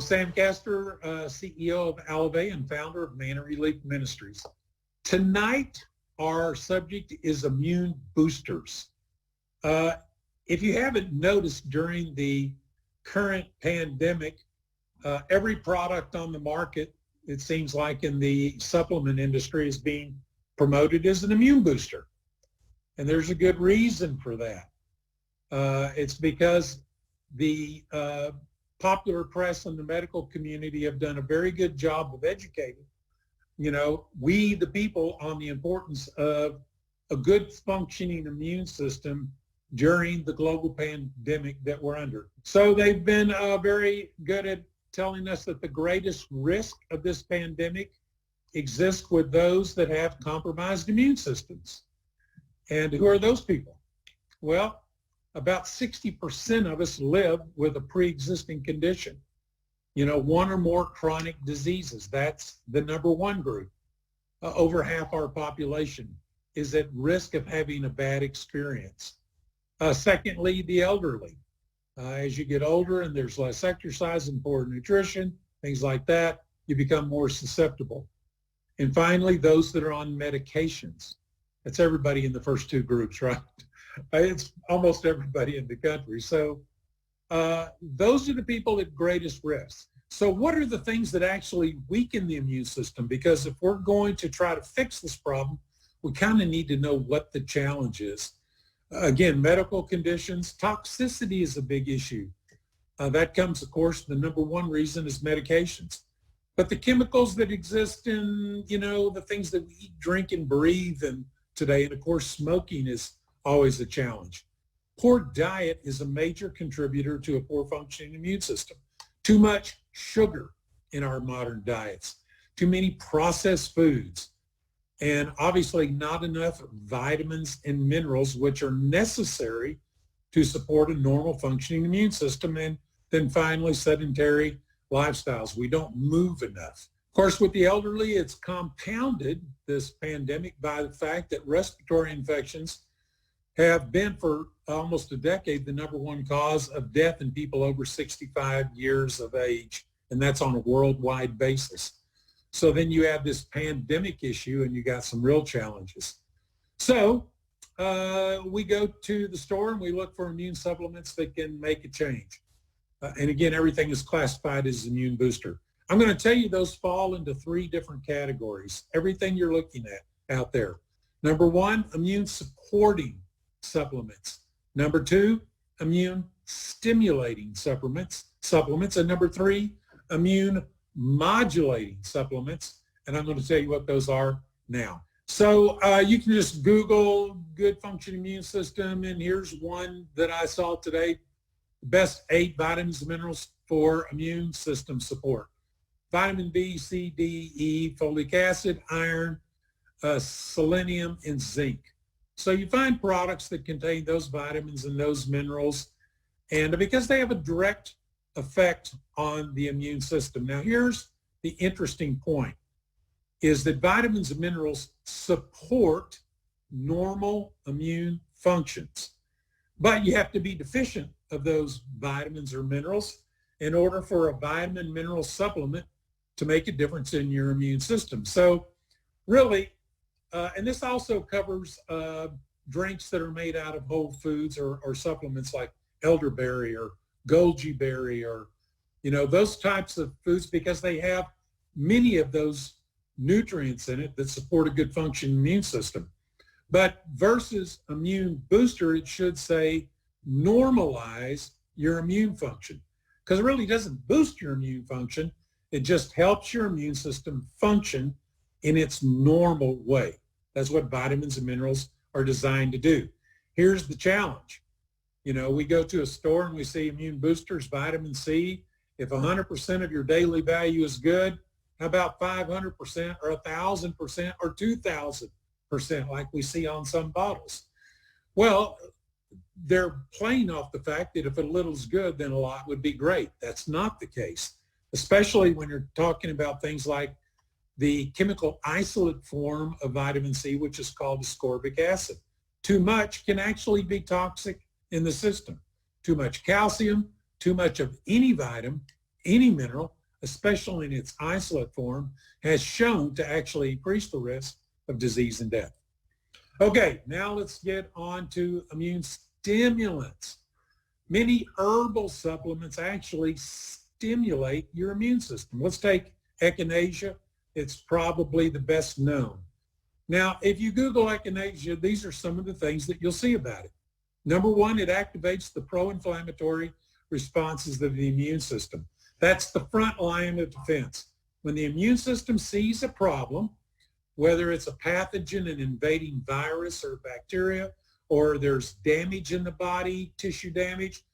Sam Castor, CEO of Alave and founder of Manna Relief Ministries. Tonight, our subject is immune boosters. If you haven't noticed during the current pandemic, every product on the market, it seems like in the supplement industry, is being promoted as an immune booster. And there's a good reason for that. It's because the popular press and the medical community have done a very good job of educating, we the people on the importance of a good functioning immune system during the global pandemic that we're under. So they've been very good at telling us that the greatest risk of this pandemic exists with those that have compromised immune systems. And who are those people? Well, about 60% of us live with a pre-existing condition, one or more chronic diseases. That's the number one group. Over half our population is at risk of having a bad experience. Secondly, the elderly. As you get older and there's less exercise and poor nutrition, things like that, you become more susceptible. And finally, those that are on medications. That's everybody in the first two groups, right? It's almost everybody in the country. So those are the people at greatest risk. So what are the things that actually weaken the immune system? Because if we're going to try to fix this problem, we kind of need to know what the challenge is. Again, medical conditions, toxicity is a big issue. That comes, of course, the number one reason is medications. But the chemicals that exist in, the things that we eat, drink, and breathe today, and of course, smoking is always a challenge. Poor diet is a major contributor to a poor functioning immune system. Too much sugar in our modern diets, too many processed foods, and obviously not enough vitamins and minerals, which are necessary to support a normal functioning immune system. And then finally, sedentary lifestyles. We don't move enough. Of course, with the elderly, it's compounded, this pandemic, by the fact that respiratory infections have been for almost a decade the number one cause of death in people over 65 years of age, and that's on a worldwide basis. So then you have this pandemic issue and you got some real challenges. So we go to the store and we look for immune supplements that can make a change. And again, everything is classified as immune booster. I'm going to tell you those fall into three different categories, everything you're looking at out there. Number one, immune supporting supplements. Number two, immune stimulating supplements. And number three, immune modulating supplements. And I'm going to tell you what those are now. So you can just Google good functioning immune system, and here's one that I saw today, best 8 vitamins and minerals for immune system support. Vitamin B, C, D, E, folic acid, iron, selenium, and zinc. So you find products that contain those vitamins and those minerals, and because they have a direct effect on the immune system. Now here's the interesting point, is that vitamins and minerals support normal immune functions, but you have to be deficient of those vitamins or minerals in order for a vitamin mineral supplement to make a difference in your immune system. So really, and this also covers drinks that are made out of whole foods or supplements like elderberry or goji berry or, those types of foods, because they have many of those nutrients in it that support a good functioning immune system. But versus immune booster, it should say normalize your immune function, because it really doesn't boost your immune function. It just helps your immune system function in its normal way. That's what vitamins and minerals are designed to do. Here's the challenge. We go to a store and we see immune boosters, vitamin C. If 100% of your daily value is good, how about 500% or 1,000% or 2,000% like we see on some bottles? Well, they're playing off the fact that if a little is good, then a lot would be great. That's not the case, especially when you're talking about things like the chemical isolate form of vitamin C, which is called ascorbic acid. Too much can actually be toxic in the system. Too much calcium, too much of any vitamin, any mineral especially in its isolate form, has shown to actually increase the risk of disease and death. Okay, now let's get on to immune stimulants. Many herbal supplements actually stimulate your immune system. Let's take echinacea. It's probably the best known. Now, if you Google echinacea, these are some of the things that you'll see about it. Number one, it activates the pro-inflammatory responses of the immune system. That's the front line of defense. When the immune system sees a problem, whether it's a pathogen, an invading virus or bacteria, or there's damage in the body, tissue damage,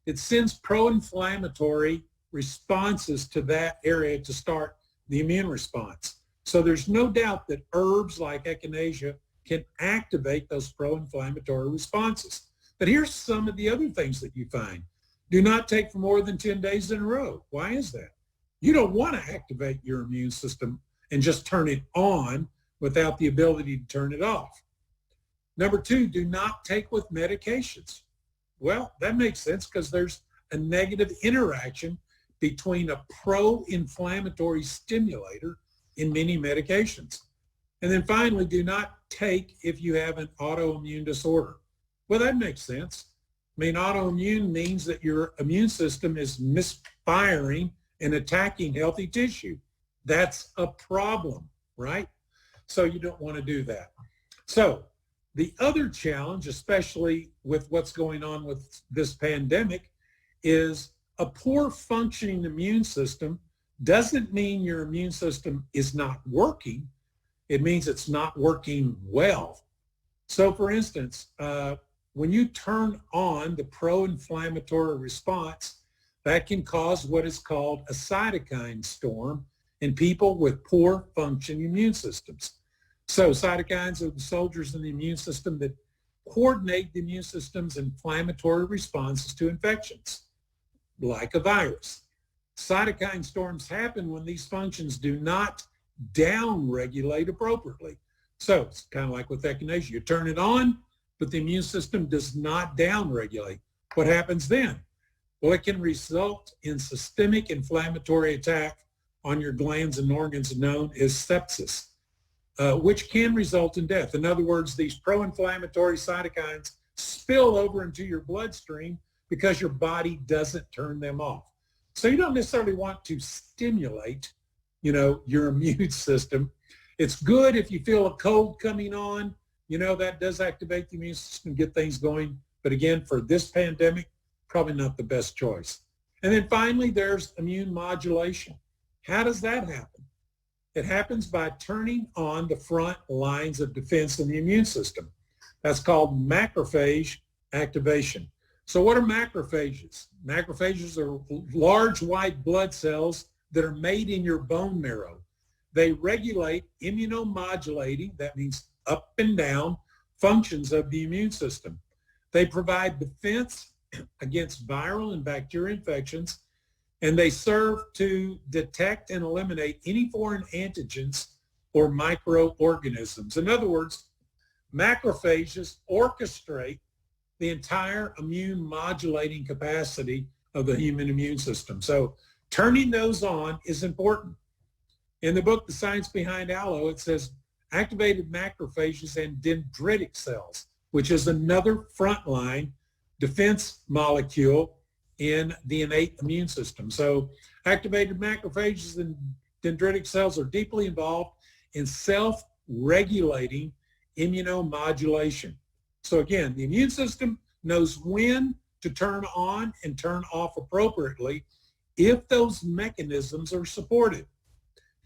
it sends pro-inflammatory responses to that area to start the immune response. So there's no doubt that herbs like echinacea can activate those pro-inflammatory responses. But here's some of the other things that you find. Do not take for more than 10 days in a row. Why is that? You don't want to activate your immune system and just turn it on without the ability to turn it off. Number two, do not take with medications. Well, that makes sense because there's a negative interaction between a pro-inflammatory stimulator in many medications. And then finally, do not take if you have an autoimmune disorder. Well, that makes sense. I mean, autoimmune means that your immune system is misfiring and attacking healthy tissue. That's a problem, right? So you don't want to do that. So the other challenge, especially with what's going on with this pandemic, is a poor functioning immune system doesn't mean your immune system is not working. It means it's not working well. So for instance, when you turn on the pro-inflammatory response, that can cause what is called a cytokine storm in people with poor functioning immune systems. So cytokines are the soldiers in the immune system that coordinate the immune system's inflammatory responses to infections, like a virus. Cytokine storms happen when these functions do not down-regulate appropriately. So it's kind of like with echinacea. You turn it on, but the immune system does not down-regulate. What happens then? Well, it can result in systemic inflammatory attack on your glands and organs known as sepsis, which can result in death. In other words, these pro-inflammatory cytokines spill over into your bloodstream because your body doesn't turn them off. So you don't necessarily want to stimulate, your immune system. It's good if you feel a cold coming on, that does activate the immune system, get things going. But again, for this pandemic, probably not the best choice. And then finally, there's immune modulation. How does that happen? It happens by turning on the front lines of defense in the immune system. That's called macrophage activation. So what are macrophages? Macrophages are large white blood cells that are made in your bone marrow. They regulate immunomodulating, that means up and down, functions of the immune system. They provide defense against viral and bacterial infections, and they serve to detect and eliminate any foreign antigens or microorganisms. In other words, macrophages orchestrate the entire immune modulating capacity of the human immune system. So turning those on is important. In the book, The Science Behind Aloe, it says activated macrophages and dendritic cells, which is another frontline defense molecule in the innate immune system. So activated macrophages and dendritic cells are deeply involved in self-regulating immunomodulation. So again, the immune system knows when to turn on and turn off appropriately if those mechanisms are supported.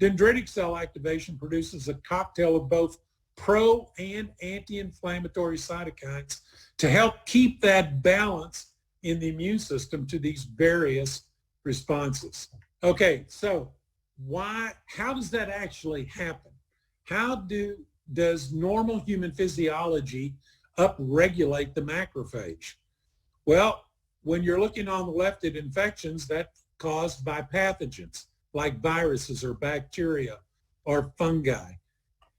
Dendritic cell activation produces a cocktail of both pro and anti-inflammatory cytokines to help keep that balance in the immune system to these various responses. Okay, so how does that actually happen? How does normal human physiology upregulate the macrophage? Well, when you're looking on the left at infections, that's caused by pathogens like viruses or bacteria or fungi.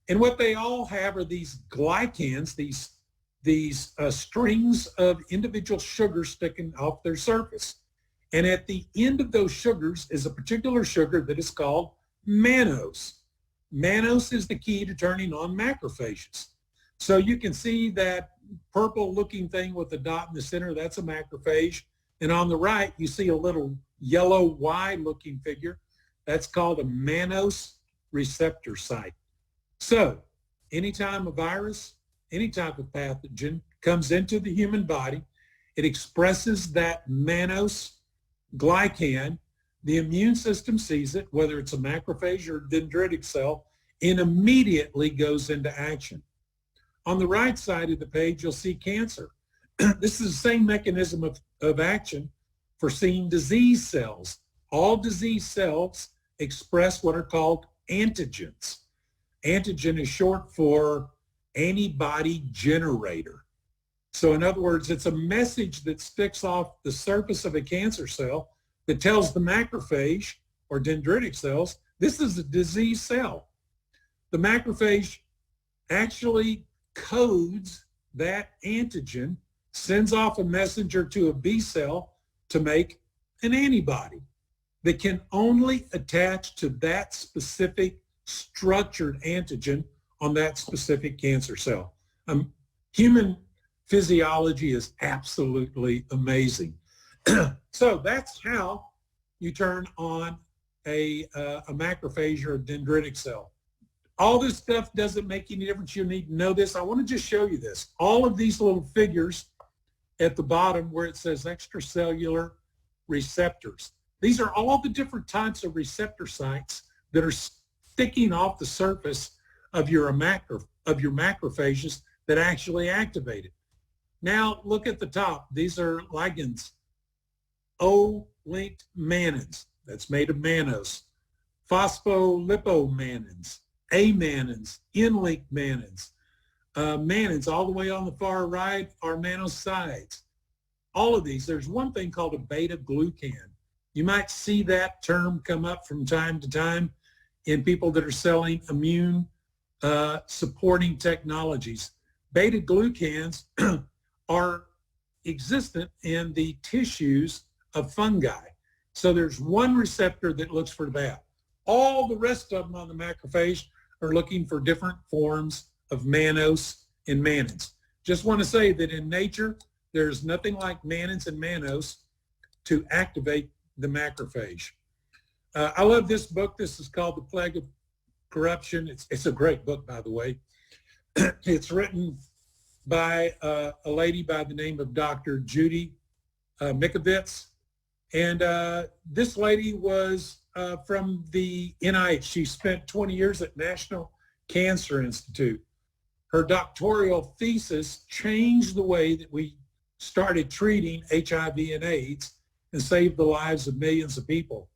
And what they all have are these glycans, these strings of individual sugars sticking off their surface. And at the end of those sugars is a particular sugar that is called mannose. Mannose is the key to turning on macrophages. So you can see that purple looking thing with the dot in the center, that's a macrophage. And on the right, you see a little yellow Y looking figure. That's called a mannose receptor site. So anytime a virus, any type of pathogen comes into the human body, it expresses that mannose glycan. The immune system sees it, whether it's a macrophage or dendritic cell, and immediately goes into action. On the right side of the page, you'll see cancer. This is the same mechanism of action for seeing disease cells. All disease cells express what are called antigens. Antigen is short for antibody generator. So in other words, it's a message that sticks off the surface of a cancer cell that tells the macrophage or dendritic cells, this is a disease cell. The macrophage actually codes that antigen, sends off a messenger to a B cell to make an antibody that can only attach to that specific structured antigen on that specific cancer cell. Human physiology is absolutely amazing. So that's how you turn on a macrophage or a dendritic cell. All this stuff doesn't make any difference. You need to know this. I want to just show you this. All of these little figures at the bottom where it says extracellular receptors. These are all the different types of receptor sites that are sticking off the surface of your macrophages that actually activate it. Now look at the top. These are ligands. O-linked mannins, that's made of mannose. Phospholipomannins, amannins, N-linked mannins. Mannins all the way on the far right are mannosides. All of these, there's one thing called a beta-glucan. You might see that term come up from time to time in people that are selling immune supporting technologies. Beta-glucans are existent in the tissues of fungi. So there's one receptor that looks for that. All the rest of them on the macrophage are looking for different forms of mannose and mannins. Just want to say that in nature, there's nothing like mannins and mannose to activate the macrophage. I love this book. This is called The Plague of Corruption. It's a great book, by the way. It's written by a lady by the name of Dr. Judy Mikovits. And this lady was from the NIH. She spent 20 years at National Cancer Institute. Her doctoral thesis changed the way that we started treating HIV and AIDS and saved the lives of millions of people.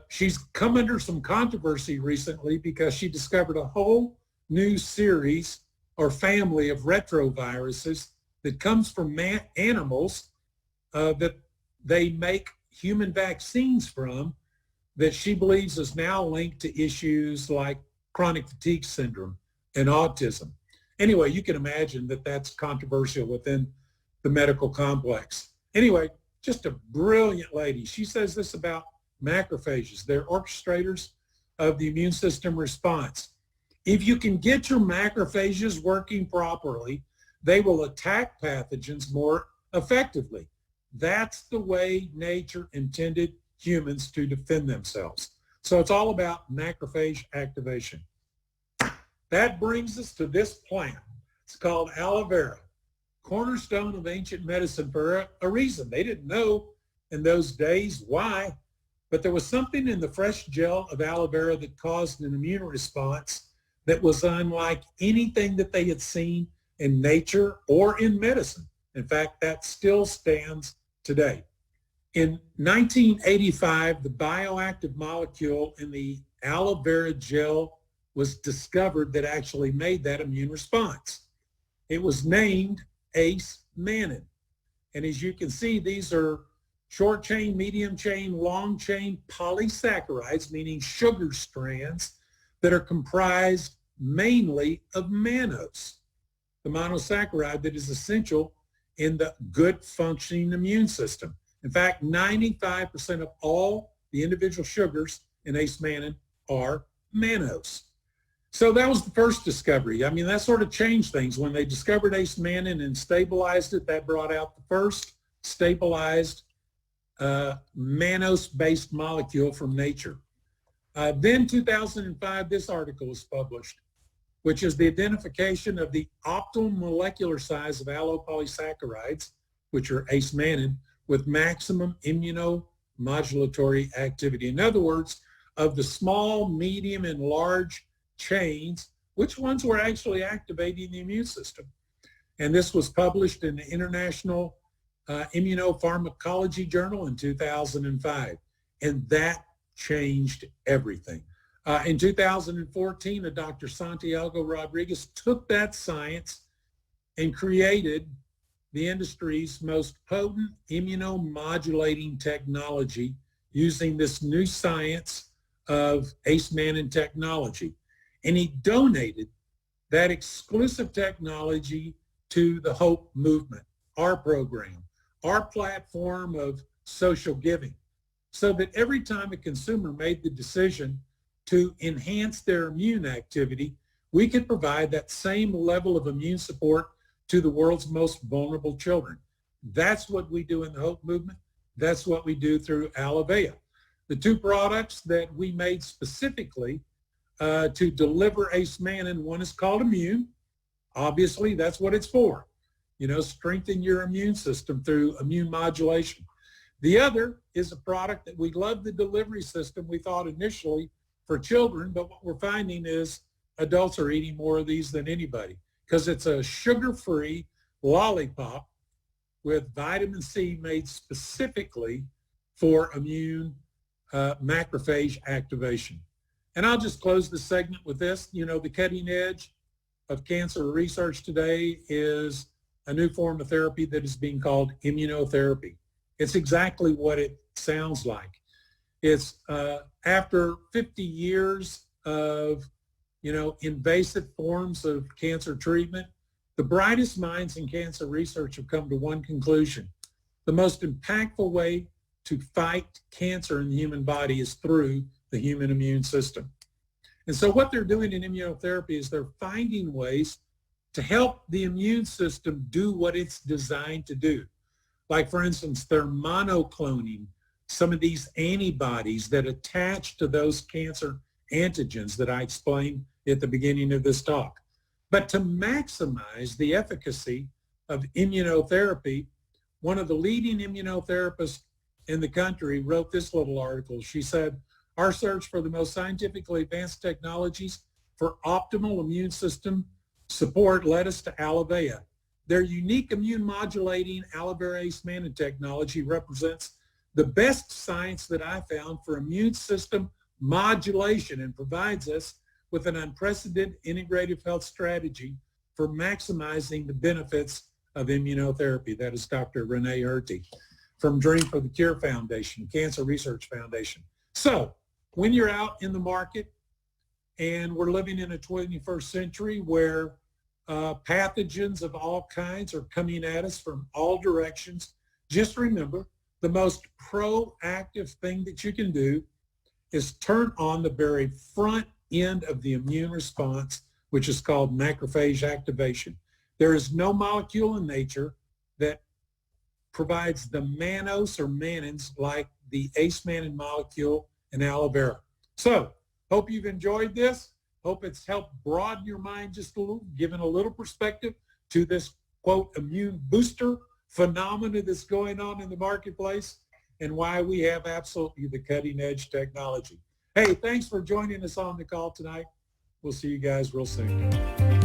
She's come under some controversy recently because she discovered a whole new series or family of retroviruses that comes from animals that they make human vaccines from, that she believes is now linked to issues like chronic fatigue syndrome and autism. Anyway, you can imagine that that's controversial within the medical complex. Anyway, just a brilliant lady. She says this about macrophages. They're orchestrators of the immune system response. If you can get your macrophages working properly, they will attack pathogens more effectively. That's the way nature intended humans to defend themselves. So it's all about macrophage activation. That brings us to this plant. It's called aloe vera, cornerstone of ancient medicine for a reason. They didn't know in those days why, but there was something in the fresh gel of aloe vera that caused an immune response that was unlike anything that they had seen in nature or in medicine. In fact, that still stands today. In 1985, the bioactive molecule in the aloe vera gel was discovered that actually made that immune response. It was named ACE-mannan. And as you can see, these are short chain, medium chain, long chain polysaccharides, meaning sugar strands that are comprised mainly of mannose, the monosaccharide that is essential in the good functioning immune system. In fact, 95% of all the individual sugars in ace-mannan are mannose. So that was the first discovery. I mean, that sort of changed things. When they discovered ace-mannan and stabilized it, that brought out the first stabilized mannose-based molecule from nature. Then 2005, this article was published, which is the identification of the optimal molecular size of allopolysaccharides, which are ace-mannan, with maximum immunomodulatory activity. In other words, of the small, medium, and large chains, which ones were actually activating the immune system. And this was published in the International Immunopharmacology Journal in 2005. And that changed everything. In 2014, Dr. Santiago Rodriguez took that science and created the industry's most potent immunomodulating technology using this new science of ace-mannan technology. And he donated that exclusive technology to the Hope Movement, our program, our platform of social giving, so that every time a consumer made the decision to enhance their immune activity, we could provide that same level of immune support to the world's most vulnerable children. That's what we do in the Hope Movement. That's what we do through Alivea. The two products that we made specifically to deliver ace-mannan, one is called Immune. Obviously, that's what it's for. You know, strengthen your immune system through immune modulation. The other is a product that we love the delivery system. We thought initially for children, but what we're finding is adults are eating more of these than anybody, because it's a sugar-free lollipop with vitamin C made specifically for immune macrophage activation. And I'll just close this segment with this. You know, the cutting edge of cancer research today is a new form of therapy that is being called immunotherapy. It's exactly what it sounds like. It's after 50 years of invasive forms of cancer treatment, the brightest minds in cancer research have come to one conclusion. The most impactful way to fight cancer in the human body is through the human immune system. And so what they're doing in immunotherapy is they're finding ways to help the immune system do what it's designed to do. Like, for instance, they're monocloning some of these antibodies that attach to those cancer antigens that I explained at the beginning of this talk. But to maximize the efficacy of immunotherapy, one of the leading immunotherapists in the country wrote this little article. She said, "Our search for the most scientifically advanced technologies for optimal immune system support led us to Alivea. Their unique immune modulating Alivea ace-mannan technology represents the best science that I found for immune system modulation and provides us with an unprecedented integrative health strategy for maximizing the benefits of immunotherapy." That is Dr. Renee Herty from Dream for the Cure Foundation, Cancer Research Foundation. So when you're out in the market, and we're living in a 21st century where pathogens of all kinds are coming at us from all directions, just remember, the most proactive thing that you can do is turn on the very front end of the immune response, which is called macrophage activation. There is no molecule in nature that provides the mannose or mannins like the ace-mannan molecule in aloe vera. So, hope you've enjoyed this. Hope it's helped broaden your mind just a little, given a little perspective to this, quote, immune booster phenomena that's going on in the marketplace and why we have absolutely the cutting edge technology. Hey, thanks for joining us on the call tonight. We'll see you guys real soon.